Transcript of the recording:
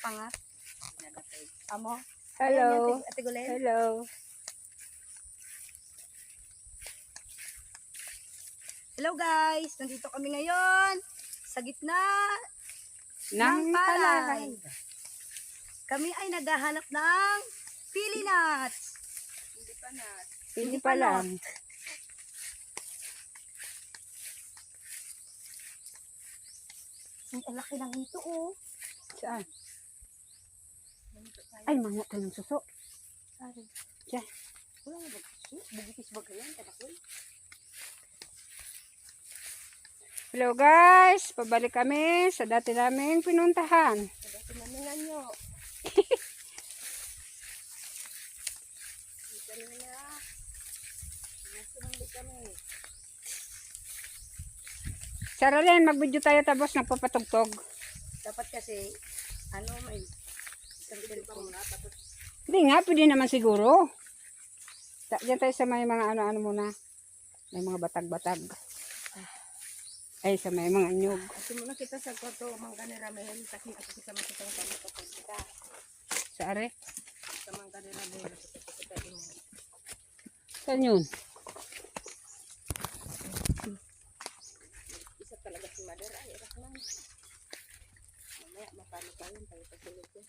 pangat. Amo. Hello. Ayan, Ate Gulen. Hello. Hello guys, nandito kami ngayon sa gitna Nang ng palay. palay. Kami ay naghahanap ng pili nuts. Hindi pa lang. Ang laki ng ito oh. Saan? Ay, mga tanong suso. Ari. Diyan. Wala nga bagso. Bugitis ba kayan? Kadakol. Hello guys, pabalik kami sa dati naming pinuntahan. Dati namin nyo. Kami na. Nasumuli kami. Sara rin, mag-video tayo tapos nagpapatugtog. Dapat kasi, may isang telephone na. Tapos, Hindi nga, pwede naman siguro. Diyan tayo sa may mga ano-ano muna. May mga batag-batag. Ay, sa may mga nyug. at muna kita sa kwarto, mangga ni Ramel. Kasi ako kita makitang kami kapag kita. Sa are? Sa mangga ni Ramel. Kita mo. Saan yun? Isa talaga si Mother. Ay, erak lang. Mamaya, mapano pa yun. Tayo pagsulog ko.